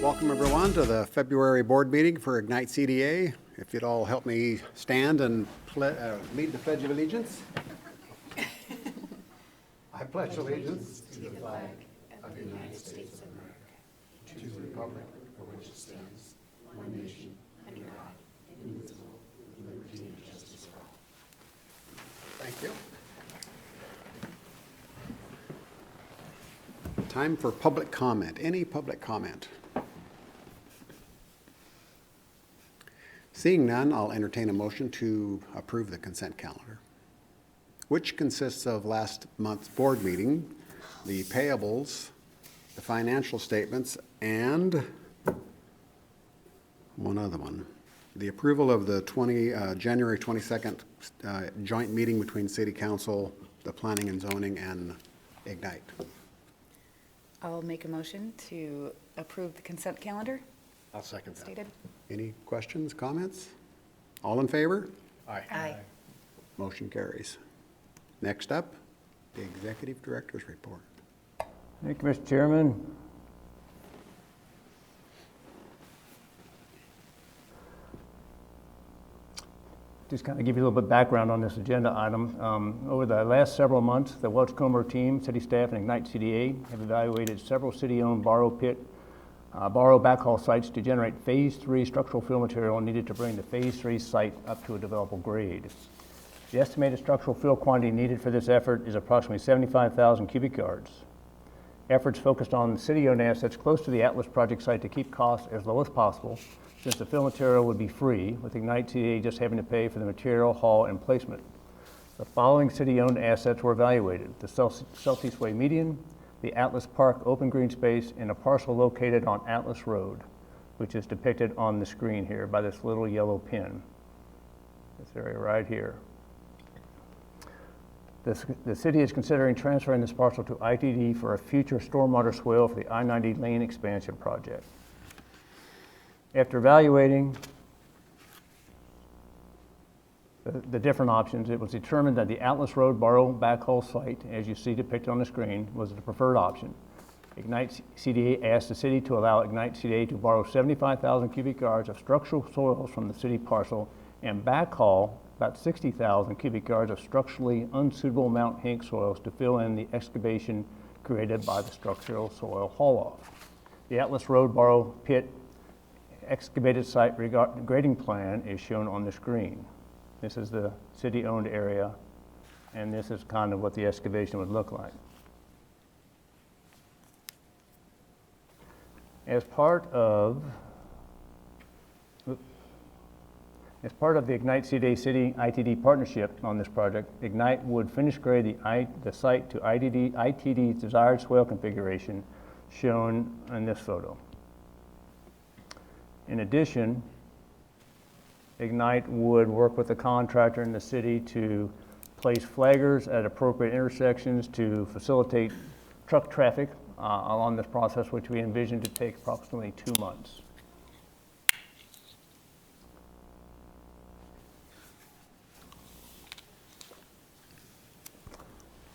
Welcome everyone to the February board meeting for Ignite CDA. If you'd all help me stand and lead the Pledge of Allegiance. I pledge allegiance to the flag of the United States of America, to the republic for which it stands, one nation, under God, indivisible, with liberty and justice for all. Thank you. Time for public comment. Any public comment? Seeing none, I'll entertain a motion to approve the consent calendar, which consists of last month's board meeting, the payables, the financial statements, and one other one. The approval of the January 22nd joint meeting between City Council, the Planning and Zoning, and Ignite. I'll make a motion to approve the consent calendar. I'll second that. Stated. Any questions, comments? All in favor? Aye. Aye. Motion carries. Next up, the Executive Director's Report. Thank you, Mr. Chairman. Just kind of give you a little bit of background on this agenda item. Over the last several months, the Welch-Comer team, city staff, and Ignite CDA have evaluated several city-owned borrow backhaul sites to generate Phase 3 structural fill material needed to bring the Phase 3 site up to a developable grade. The estimated structural fill quantity needed for this effort is approximately 75,000 cubic yards. Efforts focused on city-owned assets close to the Atlas project site to keep costs as low as possible, since the fill material would be free, with Ignite CDA just having to pay for the material, haul, and placement. The following city-owned assets were evaluated: the Southeast Way median, the Atlas Park open green space, and a parcel located on Atlas Road, which is depicted on the screen here by this little yellow pin. This area right here. The city is considering transferring this parcel to ITD for a future stormwater swale for the I-90 lane expansion project. After evaluating the different options, it was determined that the Atlas Road borrow backhaul site, as you see depicted on the screen, was the preferred option. Ignite CDA asked the city to allow Ignite CDA to borrow 75,000 cubic yards of structural soils from the city parcel and backhaul about 60,000 cubic yards of structurally unsuitable Mount Hank soils to fill in the excavation created by the structural soil haul-off. The Atlas Road borrow pit excavated site grading plan is shown on the screen. This is the city-owned area, and this is kind of what the excavation would look like. As part of the Ignite CDA City ITD partnership on this project, Ignite would finish grade the site to ITD's desired swale configuration shown in this photo. In addition, Ignite would work with the contractor in the city to place flaggers at appropriate intersections to facilitate truck traffic along this process, which we envision to take approximately 2 months.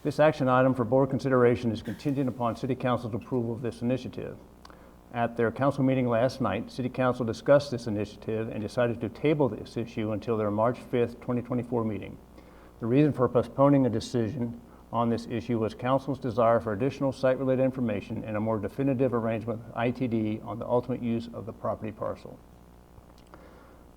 This action item for board consideration is contingent upon City Council's approval of this initiative. At their council meeting last night, City Council discussed this initiative and decided to table this issue until their March 5th, 2024 meeting. The reason for postponing a decision on this issue was Council's desire for additional site-related information and a more definitive arrangement with ITD on the ultimate use of the property parcel.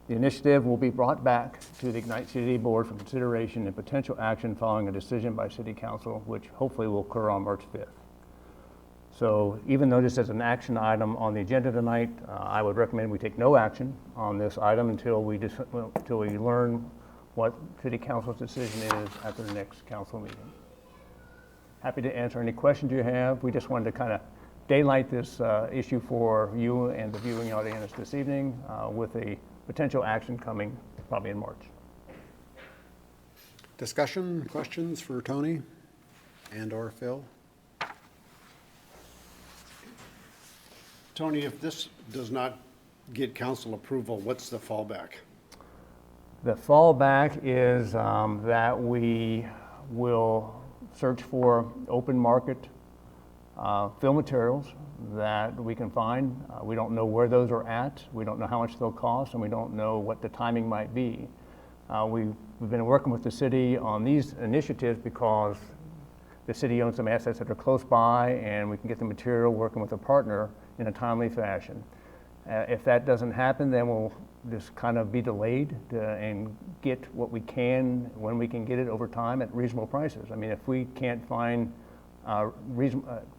The initiative will be brought back to the Ignite CDA board for consideration and potential action following a decision by City Council, which hopefully will occur on March 5th. So even though this is an action item on the agenda tonight, I would recommend we take no action on this item until we learn what City Council's decision is at the next council meeting. Happy to answer any questions you have. We just wanted to kind of daylight this issue for you and the viewing audience this evening with a potential action coming probably in March. Discussion, questions for Tony and or Phil? Tony, if this does not get council approval, what's the fallback? The fallback is that we will search for open market fill materials that we can find. We don't know where those are at. We don't know how much they'll cost, and we don't know what the timing might be. We've been working with the city on these initiatives because the city owns some assets that are close by, and we can get the material working with a partner in a timely fashion. If that doesn't happen, then we'll just kind of be delayed and get what we can when we can get it over time at reasonable prices. I mean, if we can't find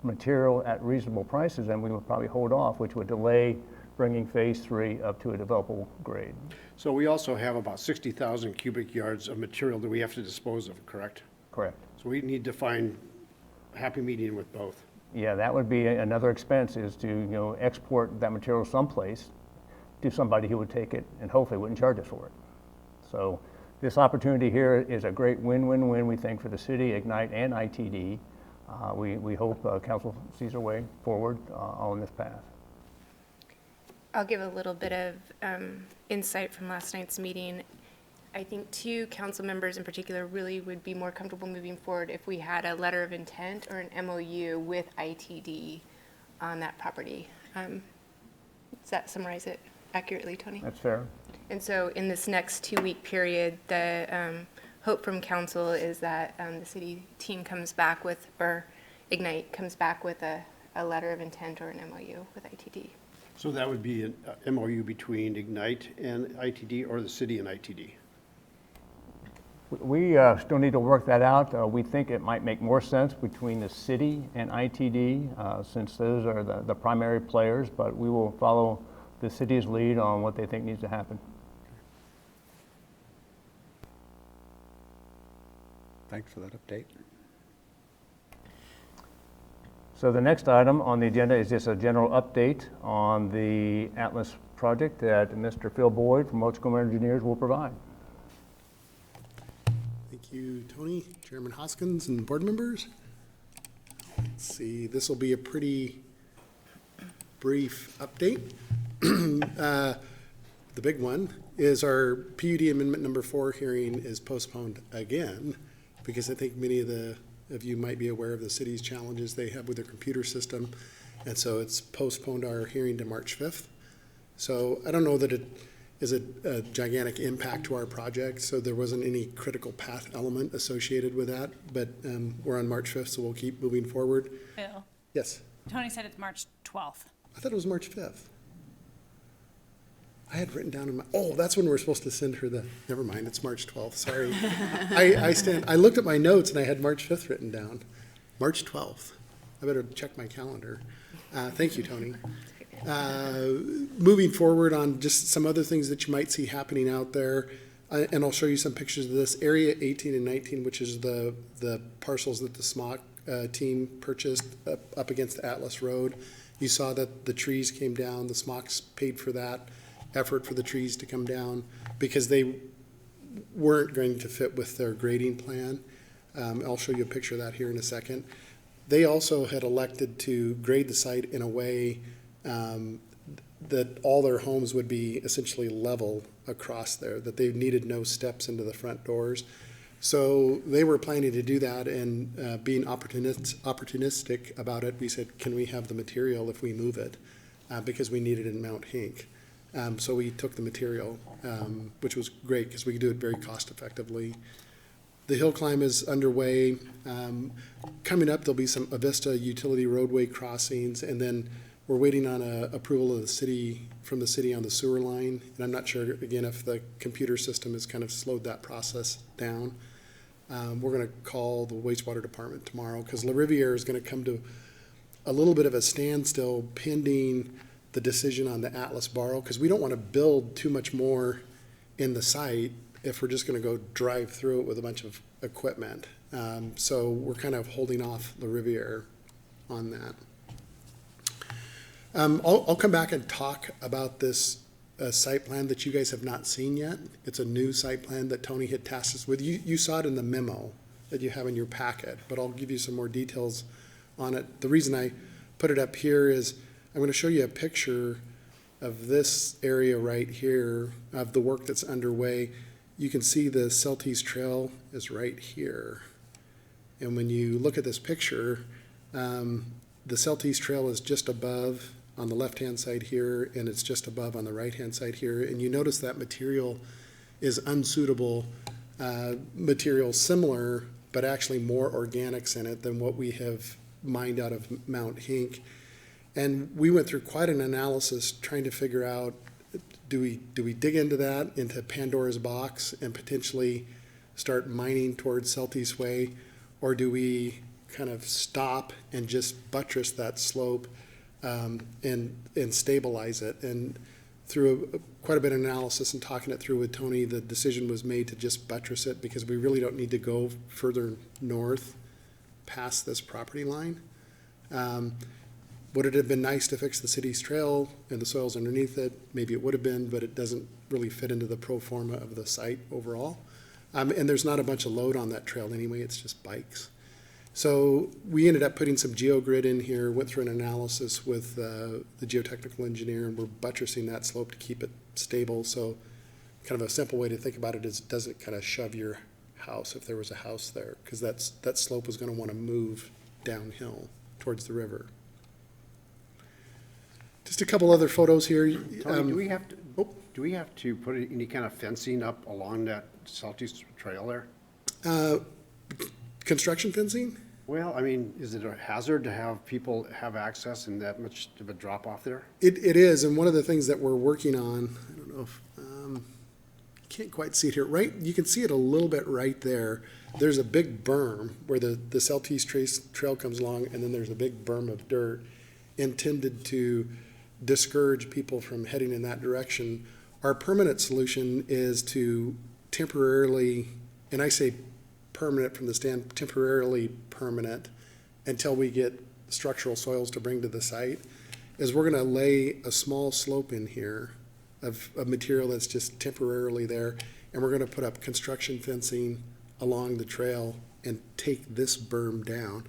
material at reasonable prices, then we will probably hold off, which would delay bringing phase 3 up to a developable grade. So we also have about 60,000 cubic yards of material that we have to dispose of, correct? Correct. So we need to find a happy medium with both. Yeah, that would be another expense, is to export that material someplace to somebody who would take it and hopefully wouldn't charge us for it. So this opportunity here is a great win-win-win, we think, for the city, Ignite, and ITD. We hope council sees a way forward on this path. I'll give a little bit of insight from last night's meeting. I think 2 council members in particular really would be more comfortable moving forward if we had a letter of intent or an MOU with ITD on that property. Does that summarize it accurately, Tony? That's fair. And so in this next 2-week period, the hope from council is that the city team comes back with, or Ignite comes back with a letter of intent or an MOU with ITD. So that would be an MOU between Ignite and ITD, or the city and ITD? We still need to work that out. We think it might make more sense between the city and ITD, since those are the primary players, but we will follow the city's lead on what they think needs to happen. Thanks for that update. So the next item on the agenda is just a general update on the Atlas project that Mr. Phil Boyd from Mochcomb Engineers will provide. Thank you, Tony, Chairman Hoskins, and board members. Let's see, this will be a pretty brief update. The big one is our PUD Amendment number 4 hearing is postponed again, because I think many of you might be aware of the city's challenges they have with their computer system. And so it's postponed our hearing to March 5th. So I don't know that it is a gigantic impact to our project, so there wasn't any critical path element associated with that, but we're on March 5th, so we'll keep moving forward. Bill, Yes, Tony said it's March 12th. I thought it was March 5th. I had written down in my, oh, that's when we're supposed to send her the, never mind, it's March 12th, sorry. I looked at my notes and I had March 5th written down. March 12th. I better check my calendar. Thank you, Tony. Moving forward on just some other things that you might see happening out there, and I'll show you some pictures of this. Area 18 and 19, which is the parcels that the SMOC team purchased up against the Atlas Road. You saw that the trees came down. The SMOCs paid for that effort for the trees to come down because they weren't going to fit with their grading plan. I'll show you a picture of that here in a second. They also had elected to grade the site in a way that all their homes would be essentially level across there, that they needed no steps into the front doors. So they were planning to do that, and being opportunistic about it, we said, can we have the material if we move it? Because we need it in Mount Hink. So we took the material, which was great because we could do it very cost effectively. The hill climb is underway. Coming up, there'll be some Avista utility roadway crossings, and then we're waiting on approval of the city, from the city on the sewer line. And I'm not sure, again, if the computer system has kind of slowed that process down. We're going to call the wastewater department tomorrow because La Riviere is going to come to a little bit of a standstill pending the decision on the Atlas Borrow, because we don't want to build too much more in the site if we're just going to go drive through it with a bunch of equipment. So we're kind of holding off La Riviere on that. I'll come back and talk about this site plan that you guys have not seen yet. It's a new site plan that Tony had tasked us with. You saw it in the memo that you have in your packet, but I'll give you some more details on it. The reason I put it up here is I'm going to show you a picture of this area right here of the work that's underway. You can see the Celtice Trail is right here. And when you look at this picture, the Southeast Trail is just above on the left-hand side here, and it's just above on the right-hand side here. And you notice that material is unsuitable material, similar, but actually more organics in it than what we have mined out of Mount Hink. And we went through quite an analysis trying to figure out, do we dig into that, into Pandora's box, and potentially start mining towards Southeast Way, or do we kind of stop and just buttress that slope and stabilize it? And through quite a bit of analysis and talking it through with Tony, the decision was made to just buttress it because we really don't need to go further north past this property line. Would it have been nice to fix the city's trail and the soils underneath it? Maybe it would have been, but it doesn't really fit into the pro forma of the site overall. And there's not a bunch of load on that trail anyway, it's just bikes. So we ended up putting some geogrid in here, went through an analysis with the geotechnical engineer, and we're buttressing that slope to keep it stable. So kind of a simple way to think about it is, it doesn't kind of shove your house if there was a house there, because that slope is going to want to move downhill towards the river. Just a couple other photos here. Tony, do we have to put any kind of fencing up along that Southeast Trail there? Construction fencing? Well, I mean, is it a hazard to have people have access and that much of a drop off there? It is, and one of the things that we're working on, I don't know if, can't quite see it here, right, you can see it a little bit right there. There's a big berm where the Southeast Trail comes along, and then there's a big berm of dirt intended to discourage people from heading in that direction. Our permanent solution is to temporarily, and I say permanent from the stand, temporarily permanent until we get structural soils to bring to the site, is we're going to lay a small slope in here of material that's just temporarily there, and we're going to put up construction fencing along the trail and take this berm down.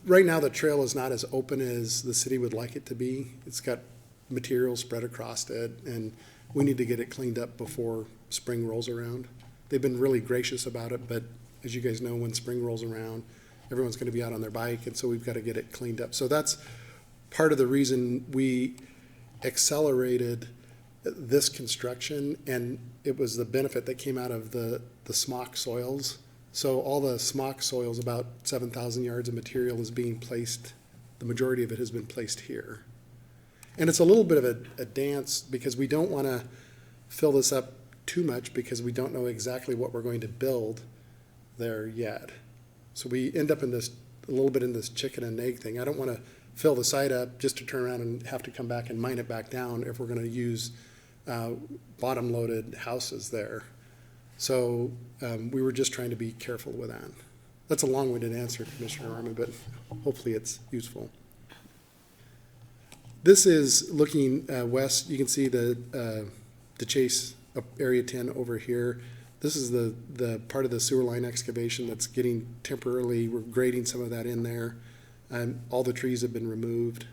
Right now, the trail is not as open as the city would like it to be. It's got material spread across it, and we need to get it cleaned up before spring rolls around. They've been really gracious about it, but as you guys know, when spring rolls around, everyone's going to be out on their bike, and so we've got to get it cleaned up. So that's part of the reason we accelerated this construction, and it was the benefit that came out of the smock soils. So all the smock soils, about 7,000 yards of material, is being placed, the majority of it has been placed here. And it's a little bit of a dance, because we don't want to fill this up too much because we don't know exactly what we're going to build there yet. So we end up in this, a little bit in this chicken and egg thing. I don't want to fill the site up just to turn around and have to come back and mine it back down if we're going to use bottom-loaded houses there. So we were just trying to be careful with that. That's a long-winded answer, Commissioner Arman, but hopefully it's useful. This is looking west. You can see the Chase Area 10 over here. This is the part of the sewer line excavation that's getting temporarily, we're grading some of that in there. All the trees have been removed,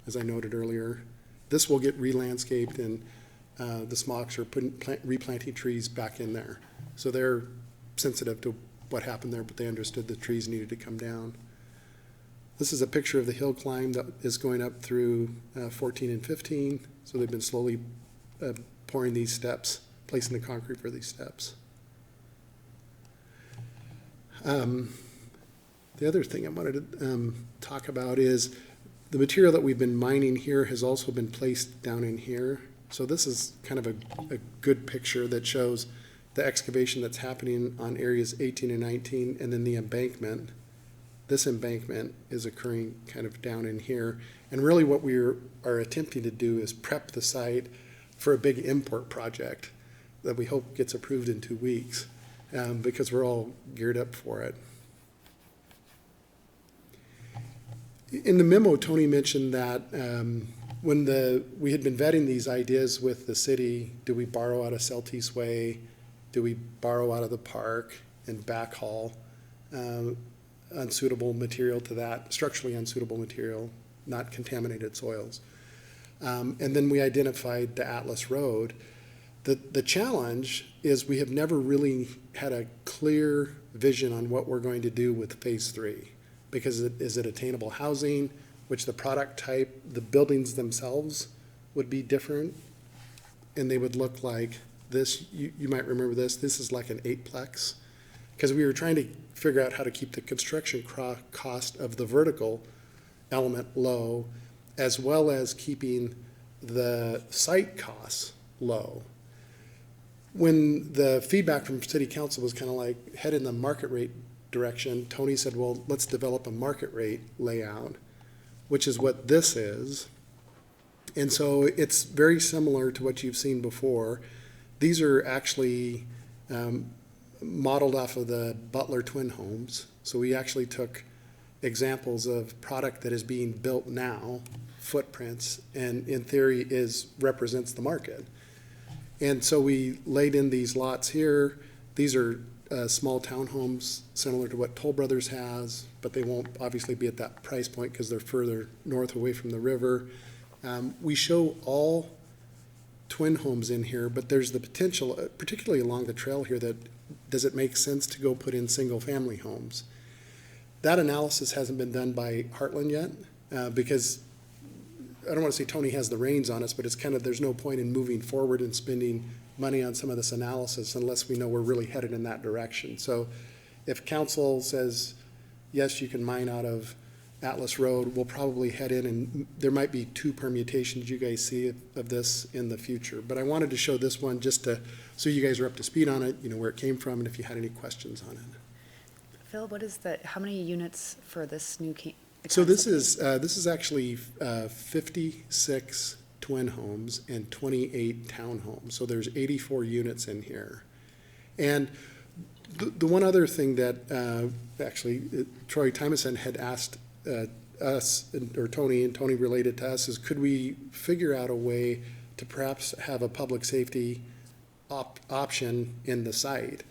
as I noted earlier. This will get re-landscaped, and the smocks are replanting trees back in there. So they're sensitive to what happened there, but they understood the trees needed to come down. This is a picture of the hill climb that is going up through 14 and 15. So they've been slowly pouring these steps, placing the concrete for these steps. The other thing I wanted to talk about is the material that we've been mining here has also been placed down in here. So this is kind of a good picture that shows the excavation that's happening on areas 18 and 19, and then the embankment. This embankment is occurring kind of down in here. And really what we are attempting to do is prep the site for a big import project that we hope gets approved in 2 weeks, because we're all geared up for it. In the memo, Tony mentioned that when we had been vetting these ideas with the city, do we borrow out of Southeast Way? Do we borrow out of the park and backhaul unsuitable material to that, structurally unsuitable material, not contaminated soils? And then we identified the Atlas Road. The challenge is we have never really had a clear vision on what we're going to do with phase 3. because is it attainable housing, which the product type, the buildings themselves would be different, and they would look like this. You might remember this. This is like an 8-plex, because we were trying to figure out how to keep the construction cost of the vertical element low, as well as keeping the site costs low. When the feedback from city council was kind of like head in the market rate direction, Tony said, well, let's develop a market rate layout, which is what this is. And so it's very similar to what you've seen before. These are actually modeled off of the Butler Twin Homes. So we actually took examples of product that is being built now, footprints, and in theory represents the market. And so we laid in these lots here. These are small townhomes similar to what Toll Brothers has, but they won't obviously be at that price point because they're further north away from the river. We show all twin homes in here, but there's the potential, particularly along the trail here, that does it make sense to go put in single-family homes? That analysis hasn't been done by Heartland yet, because I don't want to say Tony has the reins on us, but it's kind of, there's no point in moving forward and spending money on some of this analysis unless we know we're really headed in that direction. So if council says, yes, you can mine out of Atlas Road, we'll probably head in, and there might be 2 permutations you guys see of this in the future. But I wanted to show this one just so you guys are up to speed on it, where it came from, and if you had any questions on it. Phil, how many units for this new? So this is actually 56 twin homes and 28 townhomes. So there's 84 units in here. And the one other thing that Troy Tymason had asked us, or Tony, and Tony related to us, is could we figure out a way to perhaps have a public safety option in the site?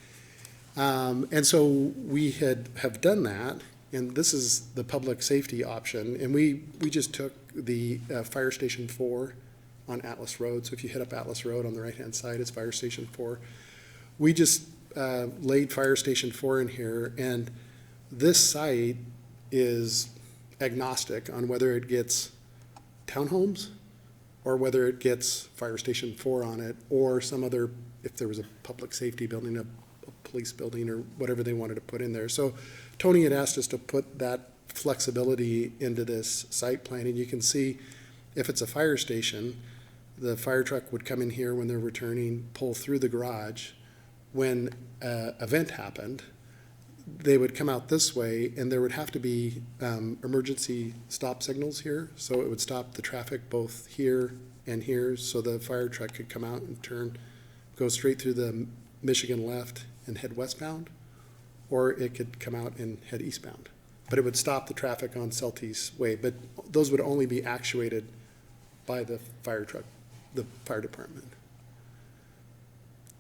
And so we have done that, and this is the public safety option. And we just took the Fire Station 4 on Atlas Road. So if you hit up Atlas Road on the right-hand side, it's Fire Station 4. We just laid Fire Station 4 in here, and this site is agnostic on whether it gets townhomes or whether it gets Fire Station 4 on it, or some other, if there was a public safety building, a police building, or whatever they wanted to put in there. So Tony had asked us to put that flexibility into this site plan, and you can see if it's a fire station, the fire truck would come in here when they're returning, pull through the garage. When an event happened, they would come out this way, and there would have to be emergency stop signals here, so it would stop the traffic both here and here, so the fire truck could come out and go straight through the Michigan left and head westbound, or it could come out and head eastbound. But it would stop the traffic on Celtice Way, but those would only be actuated by the fire truck, the fire department.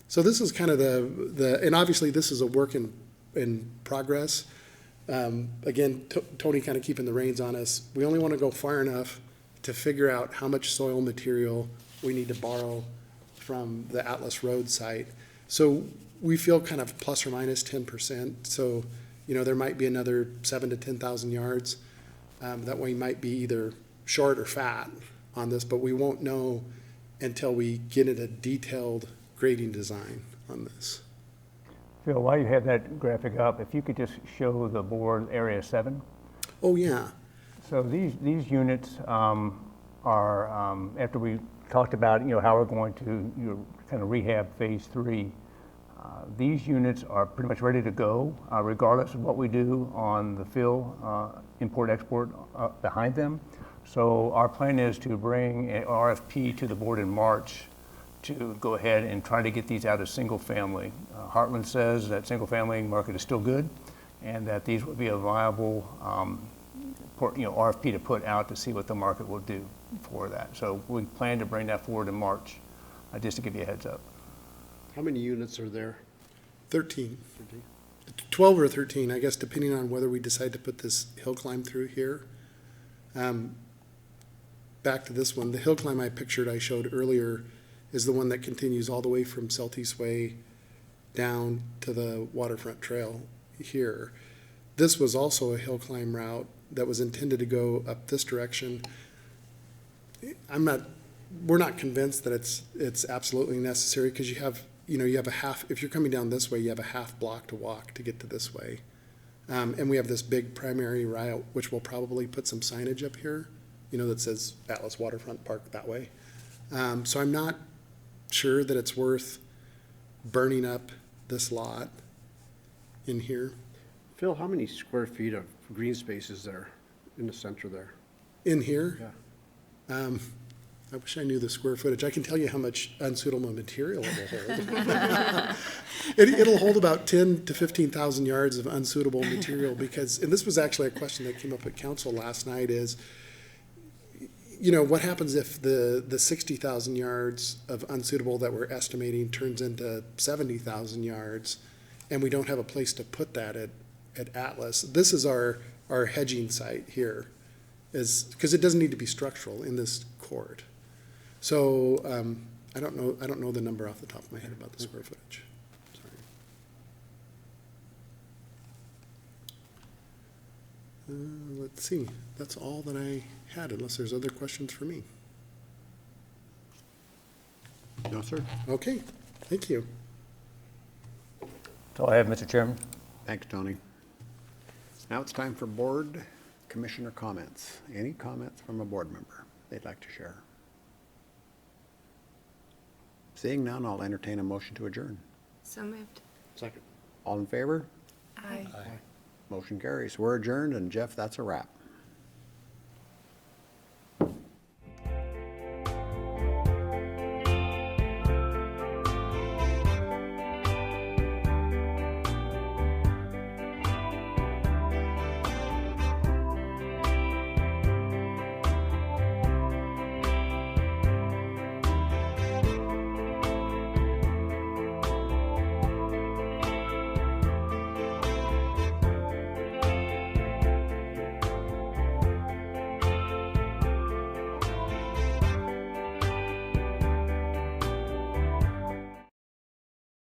So this is kind of and obviously this is a work in progress. Again, Tony kind of keeping the reins on us. We only want to go far enough to figure out how much soil material we need to borrow from the Atlas Road site. So we feel kind of plus or minus 10%. So, there might be another 7,000 to 10,000 yards. That way might be either short or fat on this, but we won't know until we get into detailed grading design on this. Phil, while you have that graphic up, if you could just show the board Area 7. Oh, yeah. So these units are, after we talked about, how we're going to kind of rehab Phase 3, these units are pretty much ready to go, regardless of what we do on the fill, import-export behind them. So our plan is to bring an RFP to the board in March to go ahead and try to get these out as single family. Heartland says that single family market is still good, and that these would be a viable RFP to put out to see what the market will do for that. So we plan to bring that forward in March, just to give you a heads up. How many units are there? 13. 12 or 13, I guess, depending on whether we decide to put this hill climb through here. Back to this one, the hill climb I showed earlier is the one that continues all the way from Celtice Way down to the waterfront trail here. This was also a hill climb route that was intended to go up this direction. We're not convinced that it's absolutely necessary, because you have a half, if you're coming down this way, you have a half block to walk to get to this way. And we have this big primary route, which will probably put some signage up here, that says Atlas Waterfront Park that way. So I'm not sure that it's worth burning up this lot in here. Phil, how many square feet of green space is there in the center there? In here? Yeah. I wish I knew the square footage. I can tell you how much unsuitable material it will hold. It'll hold about 10 to 15,000 yards of unsuitable material, because, and this was actually a question that came up at council last night, is, what happens if the 60,000 yards of unsuitable that we're estimating turns into 70,000 yards, and we don't have a place to put that at Atlas? This is our hedging site here, because it doesn't need to be structural in this court. So I don't know the number off the top of my head about the square footage. Sorry. Let's see. That's all that I had, unless there's other questions for me. No, sir. Okay, thank you. That's all I have, Mr. Chairman. Thanks, Tony. Now it's time for board commissioner comments. Any comments from a board member they'd like to share? Seeing none, I'll entertain a motion to adjourn. So moved. Second. All in favor? Aye. Motion carries. We're adjourned, and Jeff, that's a wrap.